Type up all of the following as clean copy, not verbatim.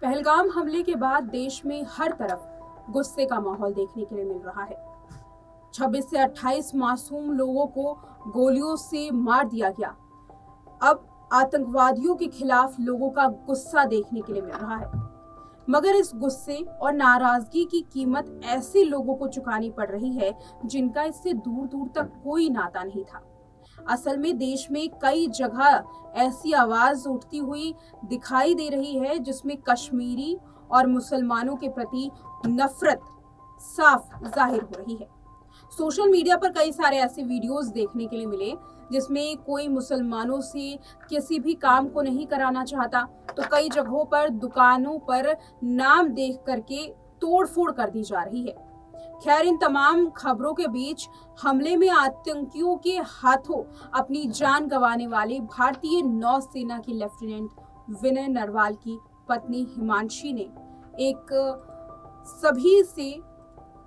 पहलगाम हमले के बाद देश में हर तरफ गुस्से का माहौल देखने के लिए मिल रहा है। 26 से 28 मासूम लोगों को गोलियों से मार दिया गया। अब आतंकवादियों के खिलाफ लोगों का गुस्सा देखने के लिए मिल रहा है, मगर इस गुस्से और नाराजगी की कीमत ऐसे लोगों को चुकानी पड़ रही है जिनका इससे दूर दूर तक कोई नाता नहीं था। असल में देश में कई जगह ऐसी आवाज उठती हुई दिखाई दे रही है जिसमें कश्मीरी और मुसलमानों के प्रति नफरत साफ जाहिर हो रही है। सोशल मीडिया पर कई सारे ऐसे वीडियोस देखने के लिए मिले जिसमें कोई मुसलमानों से किसी भी काम को नहीं कराना चाहता, तो कई जगहों पर दुकानों पर नाम देख करके तोड़फोड़ कर दी जा रही है। खैर, इन तमाम खबरों के बीच हमले में आतंकियों के हाथों अपनी जान गंवाने वाले भारतीय नौसेना के लेफ्टिनेंट विनय नरवाल की पत्नी हिमांशी ने एक सभी से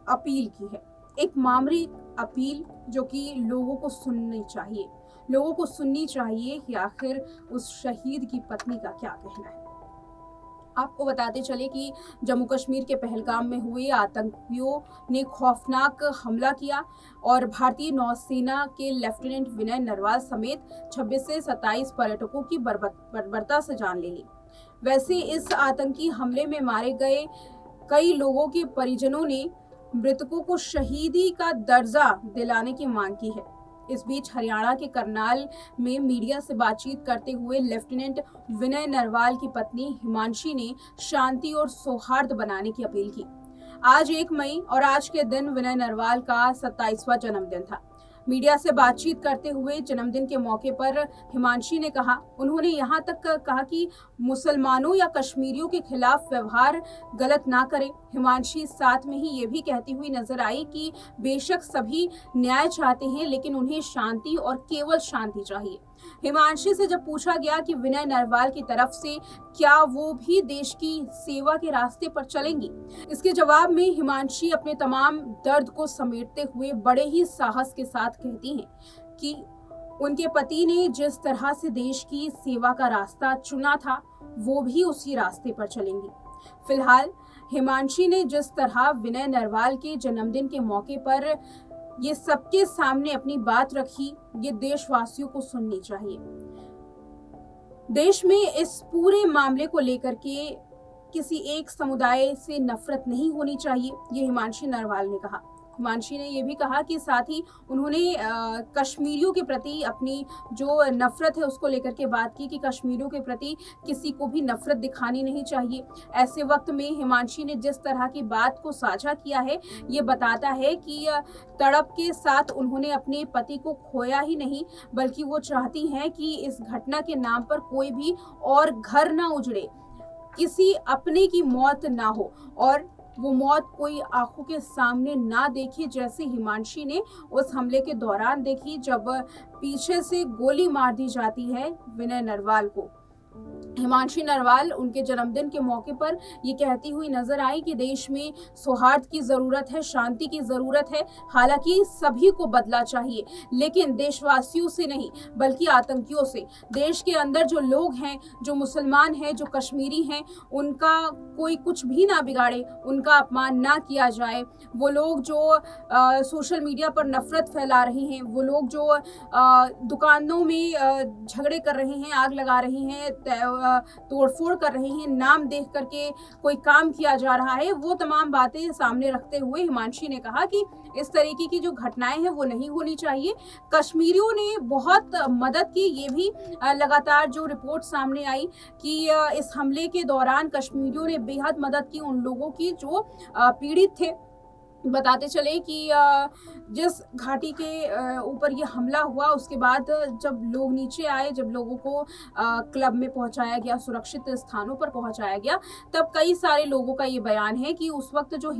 अपील की है, एक मामूलिक अपील जो कि लोगों को सुननी चाहिए कि आखिर उस शहीद की पत्नी का क्या कहना है। आपको बताते चले कि जम्मू कश्मीर के पहलगाम में हुए आतंकियों ने खौफनाक हमला किया और भारतीय नौसेना के लेफ्टिनेंट विनय नरवाल समेत 26 से 27 पर्यटकों की बर्बरता से जान ले ली। वैसे इस आतंकी हमले में मारे गए कई लोगों के परिजनों ने मृतकों को शहीदी का दर्जा दिलाने की मांग की है। इस बीच हरियाणा के करनाल में मीडिया से बातचीत करते हुए लेफ्टिनेंट विनय नरवाल की पत्नी हिमांशी ने शांति और सौहार्द बनाने की अपील की। आज 1 मई और आज के दिन विनय नरवाल का 27वां जन्मदिन था। मीडिया से बातचीत करते हुए जन्मदिन के मौके पर हिमांशी ने उन्होंने यहाँ तक कहा कि मुसलमानों या कश्मीरियों के खिलाफ व्यवहार गलत ना करें। हिमांशी साथ में ही ये भी कहती हुई नजर आई कि बेशक सभी न्याय चाहते हैं, लेकिन उन्हें शांति और केवल शांति चाहिए। हिमांशी से जब पूछा गया कि विनय नरवाल की तरफ से क्या वो भी देश की सेवा के रास्ते पर चलेंगी, इसके जवाब में हिमांशी अपने तमाम दर्द को समेटते हुए बड़े ही साहस के साथ कहती हैं कि उनके पति ने जिस तरह से देश की सेवा का रास्ता चुना था वो भी उसी रास्ते पर चलेंगी। फिलहाल हिमांशी ने जिस तरह विनय नरवाल के जन्मदिन के मौके पर ये सबके सामने अपनी बात रखी, ये देशवासियों को सुननी चाहिए। देश में इस पूरे मामले को लेकर के किसी एक समुदाय से नफरत नहीं होनी चाहिए, ये हिमांशी नरवाल ने कहा। हिमांशी ने यह भी कहा कि साथ ही उन्होंने कश्मीरियों के प्रति अपनी जो नफरत है उसको लेकर के बात की कि कश्मीरियों के प्रति किसी को भी नफरत दिखानी नहीं चाहिए। ऐसे वक्त में हिमांशी ने जिस तरह की बात को साझा किया है, ये बताता है कि तड़प के साथ उन्होंने अपने पति को खोया ही नहीं, बल्कि वो चाहती हैं कि इस घटना के नाम पर कोई भी और घर ना उजड़े, किसी अपने की मौत ना हो और वो मौत कोई आंखों के सामने ना देखे, जैसे हिमांशी ने उस हमले के दौरान देखी जब पीछे से गोली मार दी जाती है विनय नरवाल को। हिमांशी नरवाल उनके जन्मदिन के मौके पर ये कहती हुई नजर आई कि देश में सौहार्द की जरूरत है, शांति की जरूरत है। हालांकि सभी को बदला चाहिए, लेकिन देशवासियों से नहीं बल्कि आतंकियों से। देश के अंदर जो लोग हैं, जो मुसलमान हैं, जो कश्मीरी हैं, उनका कोई कुछ भी ना बिगाड़े, उनका अपमान ना किया जाए। वो लोग जो सोशल मीडिया पर नफरत फैला रहे हैं, वो लोग जो दुकानों में झगड़े कर रहे हैं, आग लगा रहे हैं, तोड़फोड़ कर रहे हैं, नाम देख करके कोई काम किया जा रहा है, वो तमाम बातें सामने रखते हुए हिमांशी ने कहा कि इस तरीके की जो घटनाएं हैं वो नहीं होनी चाहिए। कश्मीरियों ने बहुत मदद की, ये भी लगातार जो रिपोर्ट सामने आई कि इस हमले के दौरान कश्मीरियों ने बेहद मदद की उन लोगों की जो पीड़ित थे। बताते चले कि जिस घाटी के ऊपर ये हमला हुआ, उसके बाद जब लोग नीचे आए, जब लोगों को क्लब में पहुंचाया गया, सुरक्षित स्थानों पर पहुंचाया गया, तब कई सारे लोगों का ये बयान है कि उस वक्त जो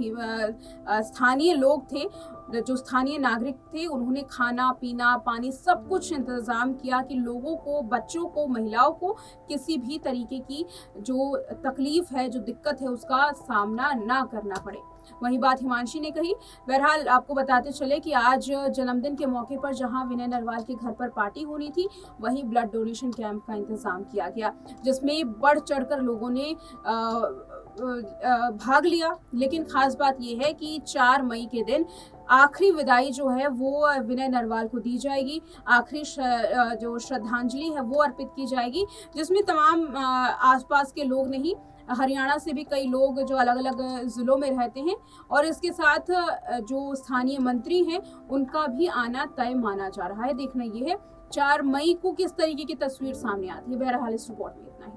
स्थानीय लोग थे, जो स्थानीय नागरिक थे, उन्होंने खाना पीना पानी सब कुछ इंतजाम किया कि लोगों को, बच्चों को, महिलाओं को किसी भी तरीके की जो तकलीफ है, जो दिक्कत है, उसका सामना ना करना पड़े। वही बात हिमांशी ने कही। बहरहाल आपको बताते चले कि आज जन्मदिन के मौके पर जहां विनय नरवाल के घर पर पार्टी होनी थी, वहीं ब्लड डोनेशन कैंप का इंतजाम किया गया, जिसमें बढ़ चढ़कर लोगों ने भाग लिया। लेकिन खास बात यह है कि 4 मई के दिन आखिरी विदाई जो है वो विनय नरवाल को दी जाएगी। आखिरी जो श्रद्धांजलि है वो अर्पित की जाएगी, जिसमें तमाम आसपास के लोग नहीं, हरियाणा से भी कई लोग जो अलग अलग ज़िलों में रहते हैं, और इसके साथ जो स्थानीय मंत्री हैं उनका भी आना तय माना जा रहा है। देखना ये है 4 मई को किस तरीके की तस्वीर सामने आती है। बहरहाल इस रिपोर्ट में इतना ही।